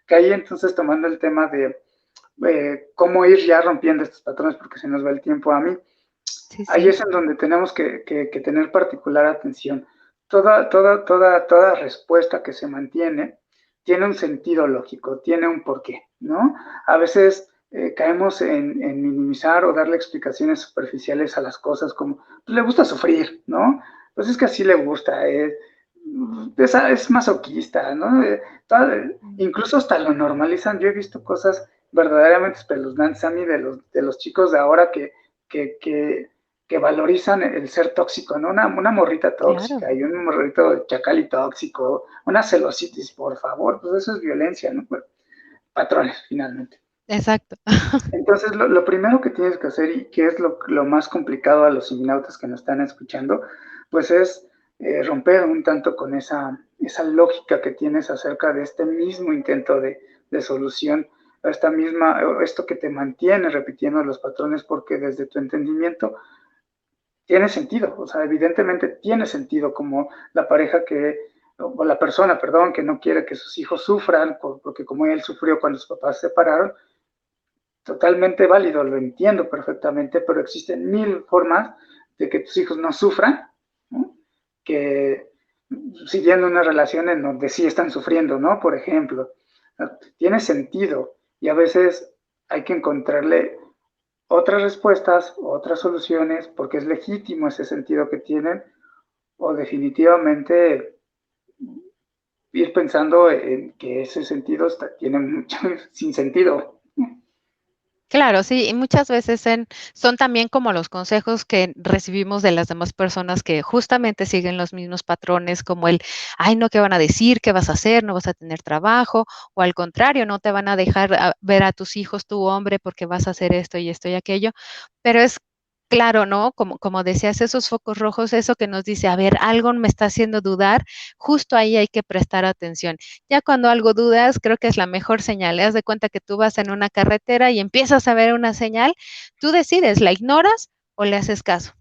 Que ahí entonces tomando el tema de cómo ir ya rompiendo estos patrones porque se nos va el tiempo a mí, Sí, ahí sí. es en donde tenemos que tener particular atención. Toda respuesta que se mantiene tiene un sentido lógico, tiene un porqué, ¿no? A veces caemos en minimizar o darle explicaciones superficiales a las cosas como, pues le gusta sufrir, ¿no? Pues es que así le gusta, es masoquista, ¿no? Incluso hasta lo normalizan. Yo he visto cosas verdaderamente espeluznantes a mí de los chicos de ahora que, que, que valorizan el ser tóxico, ¿no? Una morrita Claro, tóxica y un morrito chacal y tóxico, una celositis, por favor, pues eso es violencia, ¿no? Pues, patrones, finalmente. exacto. Entonces, lo primero que tienes que hacer y que es lo más complicado a los signautas que nos están escuchando, pues es romper un tanto con esa lógica que tienes acerca de este mismo intento de solución, esto que te mantiene repitiendo los patrones, porque desde tu entendimiento tiene sentido, o sea, evidentemente tiene sentido como la pareja o la persona, perdón, que no quiere que sus hijos sufran, porque como él sufrió cuando sus papás se separaron, totalmente válido, lo entiendo perfectamente, pero existen mil formas de que tus hijos no sufran, ¿no? que, siguiendo una relación en donde sí están sufriendo, ¿no? Por ejemplo, tiene sentido y a veces hay que encontrarle otras respuestas, otras soluciones, porque es legítimo ese sentido que tienen, o definitivamente ir pensando en que ese sentido tiene mucho sin sentido. Claro, sí, y muchas veces son también como los consejos que recibimos de las demás personas que justamente siguen los mismos patrones, como el, ay, no, ¿qué van a decir? ¿Qué vas a hacer? ¿No vas a tener trabajo? O al contrario, no te van a dejar ver a tus hijos, tu hombre, porque vas a hacer esto y esto y aquello. Pero es claro, ¿no? Como decías, esos focos rojos, eso que nos dice, a ver, algo me está haciendo dudar, justo ahí hay que prestar atención. Ya cuando algo dudas, creo que es la mejor señal. Haz de cuenta que tú vas en una carretera y empiezas a ver una señal, tú decides, ¿la ignoras o le haces caso?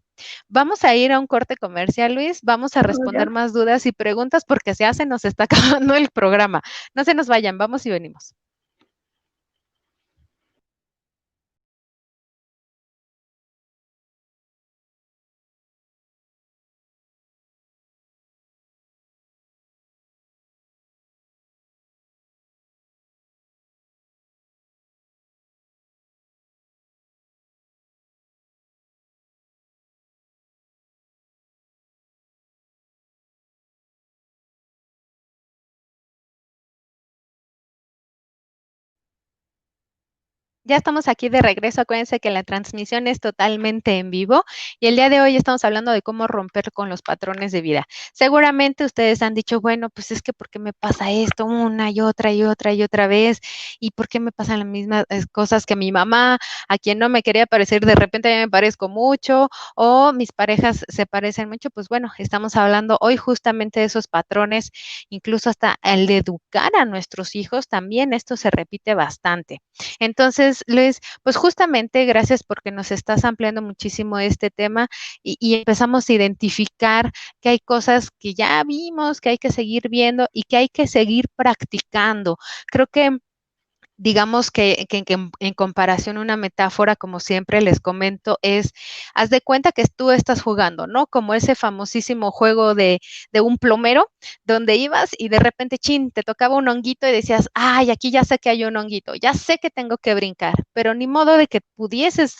Vamos a ir a un corte comercial, Luis. Vamos a ¿Ya? responder más dudas y preguntas porque se nos está acabando el programa. No se nos vayan, vamos y venimos. Ya estamos aquí de regreso. Acuérdense que la transmisión es totalmente en vivo y el día de hoy estamos hablando de cómo romper con los patrones de vida. Seguramente ustedes han dicho, bueno, pues es que ¿por qué me pasa esto una y otra y otra y otra vez? ¿Y por qué me pasan las mismas cosas que mi mamá, a quien no me quería parecer, de repente ya me parezco mucho o mis parejas se parecen mucho? Pues bueno, estamos hablando hoy justamente de esos patrones, incluso hasta el de educar a nuestros hijos, también esto se repite bastante. Entonces, Luis, pues justamente gracias porque nos estás ampliando muchísimo este tema y empezamos a identificar que hay cosas que ya vimos, que hay que seguir viendo y que hay que seguir practicando. Creo que digamos que en comparación, una metáfora, como siempre les comento, es, haz de cuenta que tú estás jugando, ¿no? Como ese famosísimo juego de un plomero, donde ibas y de repente, chin, te tocaba un honguito y decías, ay, aquí ya sé que hay un honguito, ya sé que tengo que brincar, pero ni modo de que pudieses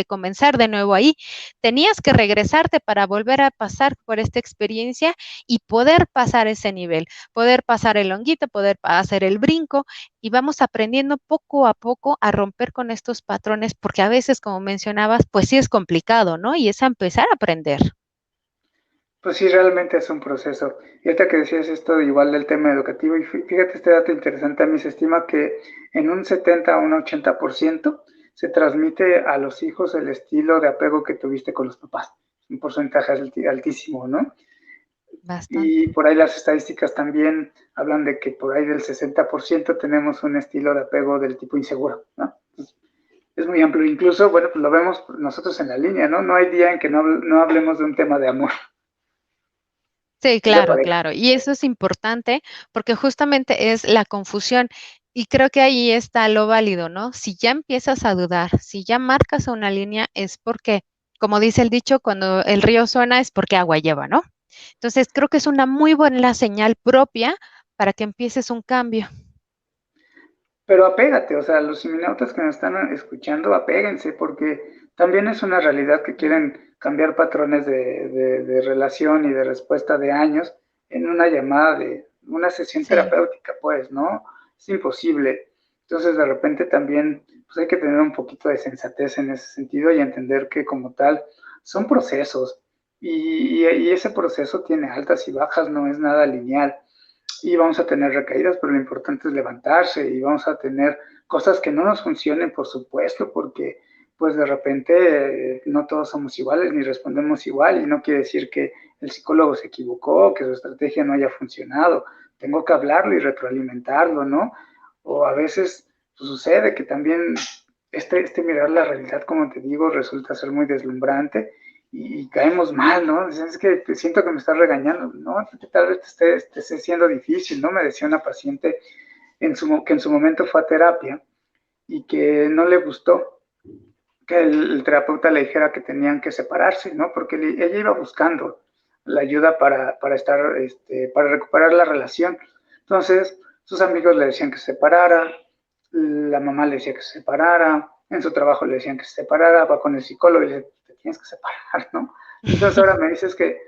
comenzar de nuevo ahí. Tenías que regresarte para volver a pasar por esta experiencia y poder pasar ese nivel, poder pasar el honguito, poder hacer el brinco y vamos aprendiendo poco a poco a romper con estos patrones, porque a veces, como mencionabas, pues sí es complicado, ¿no? Y es a empezar a aprender. Pues sí, realmente es un proceso. Y ahorita que decías esto igual del tema educativo, y fíjate este dato interesante, a mí se estima que en un 70 a un 80% se transmite a los hijos el estilo de apego que tuviste con los papás. Un porcentaje altísimo, ¿no? Y Bastante. por ahí las estadísticas también hablan de que por ahí del 60% tenemos un estilo de apego del tipo inseguro, ¿no? Es muy amplio. Incluso, bueno, pues lo vemos nosotros en la línea, ¿no? No hay día en que no hablemos de un tema de amor Sí, y de claro, pareja. claro. Y eso es importante porque justamente es la confusión. Y creo que ahí está lo válido, ¿no? Si ya empiezas a dudar, si ya marcas una línea, es porque, como dice el dicho, cuando el río suena es porque agua lleva, ¿no? Entonces, creo que es una muy buena señal propia para que empieces un cambio. Pero apégate, o sea, los seminautas que nos están escuchando, apéguense, porque también es una realidad que quieren cambiar patrones de relación y de respuesta de años en una llamada de una sesión Sí. terapéutica, pues, ¿no? Es imposible. Entonces, de repente también, pues hay que tener un poquito de sensatez en ese sentido y entender que como tal son procesos y ese proceso tiene altas y bajas, no es nada lineal y vamos a tener recaídas, pero lo importante es levantarse y vamos a tener cosas que no nos funcionen, por supuesto, porque pues de repente no todos somos iguales ni respondemos igual y no quiere decir que el psicólogo se equivocó, que su estrategia no haya funcionado. Tengo que hablarlo y retroalimentarlo, ¿no? O a veces pues, sucede que también mirar la realidad, como te digo, resulta ser muy deslumbrante y caemos mal, ¿no? Es que siento que me estás regañando, ¿no? Que tal vez te esté siendo difícil, ¿no? Me decía una paciente que en su momento fue a terapia y que no le gustó que el terapeuta le dijera que tenían que separarse, ¿no? Porque ella iba buscando la ayuda para estar, para recuperar la relación. Entonces, sus amigos le decían que se separara, la mamá le decía que se separara, en su trabajo le decían que se separara, va con el psicólogo y le dice, te tienes que separar, ¿no? Entonces ahora me dices que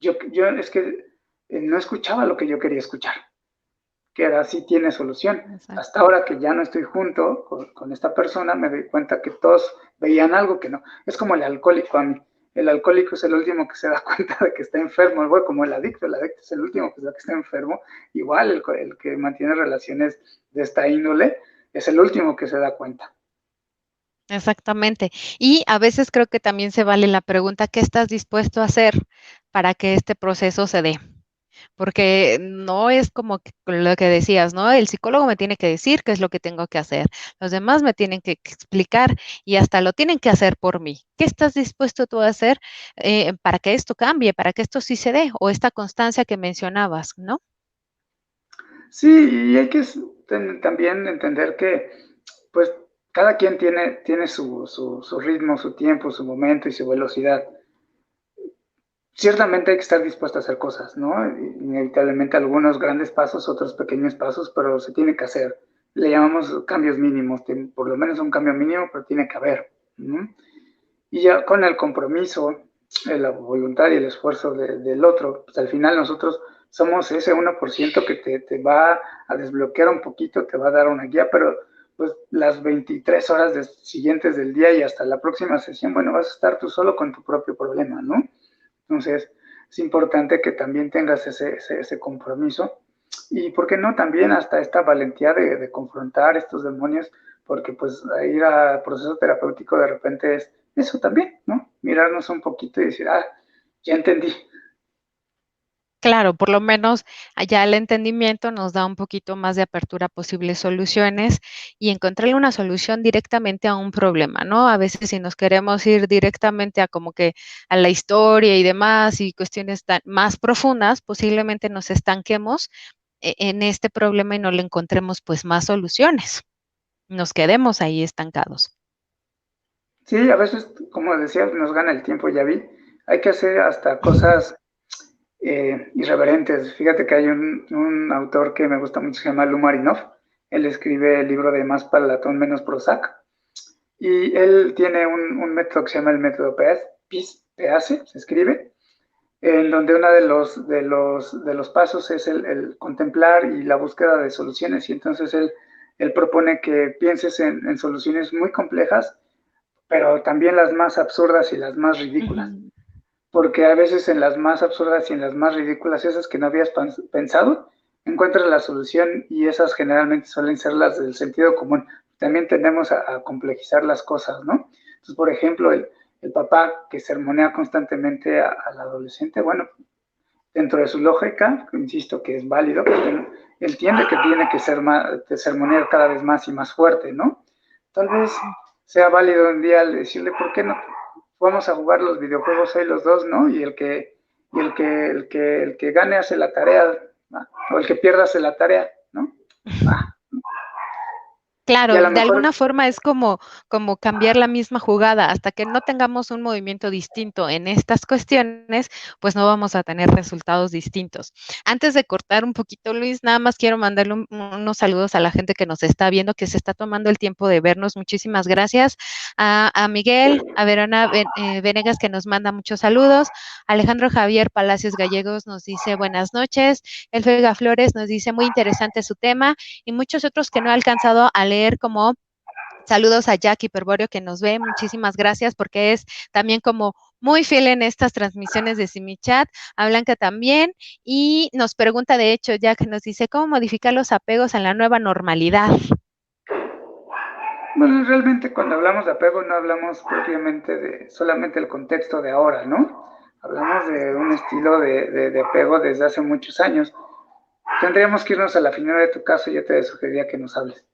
yo es que no escuchaba lo que yo quería escuchar, que era sí tiene solución. Exacto. Hasta ahora que ya no estoy junto con esta persona, me doy cuenta que todos veían algo que no. Es como el alcohólico a mí. El alcohólico es el último que se da cuenta de que está enfermo, igual como el adicto es el último que se da que está enfermo, igual el que mantiene relaciones de esta índole es el último que se da cuenta. Exactamente. Y a veces creo que también se vale la pregunta, ¿qué estás dispuesto a hacer para que este proceso se dé? Porque no es como lo que decías, ¿no? El psicólogo me tiene que decir qué es lo que tengo que hacer. Los demás me tienen que explicar y hasta lo tienen que hacer por mí. ¿Qué estás dispuesto tú a hacer para que esto cambie, para que esto sí se dé? O esta constancia que mencionabas, ¿no? Sí, y hay que también entender que, pues, cada quien tiene su ritmo, su tiempo, su momento y su velocidad. Ciertamente hay que estar dispuesto a hacer cosas, ¿no? Inevitablemente algunos grandes pasos, otros pequeños pasos, pero se tiene que hacer. Le llamamos cambios mínimos, por lo menos un cambio mínimo, pero tiene que haber, ¿no? Y ya con el compromiso, la voluntad y el esfuerzo del otro, pues al final nosotros somos ese 1% que te va a desbloquear un poquito, te va a dar una guía, pero pues las 23 horas siguientes del día y hasta la próxima sesión, bueno, vas a estar tú solo con tu propio problema, ¿no? Entonces, es importante que también tengas ese compromiso y, ¿por qué no? También hasta esta valentía de confrontar estos demonios, porque pues ir a proceso terapéutico de repente es eso también, ¿no? Mirarnos un poquito y decir, ah, ya entendí. Claro, por lo menos allá el entendimiento nos da un poquito más de apertura a posibles soluciones y encontrarle una solución directamente a un problema, ¿no? A veces si nos queremos ir directamente a como que a la historia y demás y cuestiones más profundas, posiblemente nos estanquemos en este problema y no le encontremos pues más soluciones. Nos quedemos ahí estancados. Sí, a veces, como decía, nos gana el tiempo, ya vi. Hay que hacer hasta cosas irreverentes. Fíjate que hay un autor que me gusta mucho, se llama Lou Marinov. Él escribe el libro de Más Palatón, Menos Prozac. Y él tiene un método que se llama el método PACE, se escribe, en donde uno de los pasos es el contemplar y la búsqueda de soluciones. Y entonces él propone que pienses en soluciones muy complejas, pero también las más absurdas y las más ridículas. Ujú. Porque a veces en las más absurdas y en las más ridículas, esas que no habías pensado, encuentras la solución y esas generalmente suelen ser las del sentido común. También tendemos a complejizar las cosas, ¿no? Entonces, por ejemplo, el papá que sermonea constantemente al adolescente, bueno, dentro de su lógica, insisto que es válido, él entiende que tiene que sermonear cada vez más y más fuerte, ¿no? Tal vez sea válido un día decirle, ¿por qué no vamos a jugar los videojuegos hoy los dos, ¿no? Y el que gane hace la tarea, ¿no? O el que pierda hace la tarea, ¿no? Ah, y a Claro, lo de mejor alguna forma es como cambiar la misma jugada, hasta que no tengamos un movimiento distinto en estas cuestiones, pues no vamos a tener resultados distintos. Antes de cortar un poquito, Luis, nada más quiero mandarle unos saludos a la gente que nos está viendo, que se está tomando el tiempo de vernos. Muchísimas gracias. A Miguel, a Verona Venegas, que nos manda muchos saludos. Alejandro Javier Palacios Gallegos nos dice buenas noches. El Vega Flores nos dice muy interesante su tema y muchos otros que no he alcanzado a leer como saludos a Jackie Perborio que nos ve, muchísimas gracias porque es también como muy fiel en estas transmisiones de Simichat, a Blanca también, y nos pregunta de hecho Jack nos dice, ¿cómo modificar los apegos en la nueva normalidad? bueno, realmente cuando hablamos de apego no hablamos propiamente de solamente el contexto de ahora, ¿no? Hablamos de un estilo de apego desde hace muchos años. Tendríamos que irnos a la final de tu caso y yo te sugeriría que nos hables.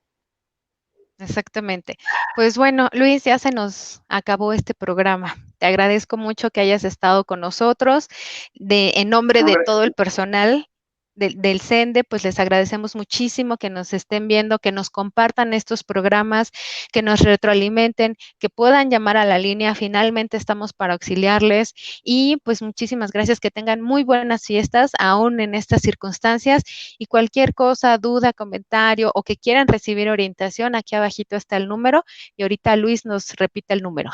Exactamente. Pues bueno, Luis, ya se nos acabó este programa. Te agradezco mucho que hayas estado con nosotros en nombre No, de gracias. todo el personal. del CENDE, pues les agradecemos muchísimo que nos estén viendo, que nos compartan estos programas, que nos retroalimenten, que puedan llamar a la línea. Finalmente estamos para auxiliarles y pues muchísimas gracias, que tengan muy buenas fiestas aún en estas circunstancias y cualquier cosa, duda, comentario o que quieran recibir orientación, aquí abajito está el número y ahorita Luis nos repite el número.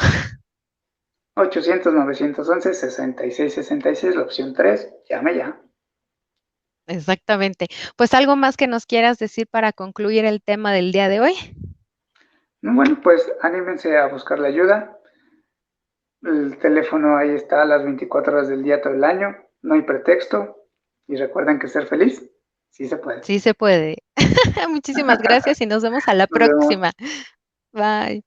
800-911-6666, la opción 3, llame ya. Exactamente. Pues algo más que nos quieras decir para concluir el tema del día de hoy. Bueno, pues anímense a buscar la ayuda. El teléfono ahí está a las 24 horas del día todo el año, no hay pretexto. Y recuerden que ser feliz, sí se puede. Sí se puede. Muchísimas gracias y nos vemos a la Nos vemos. próxima. Bye.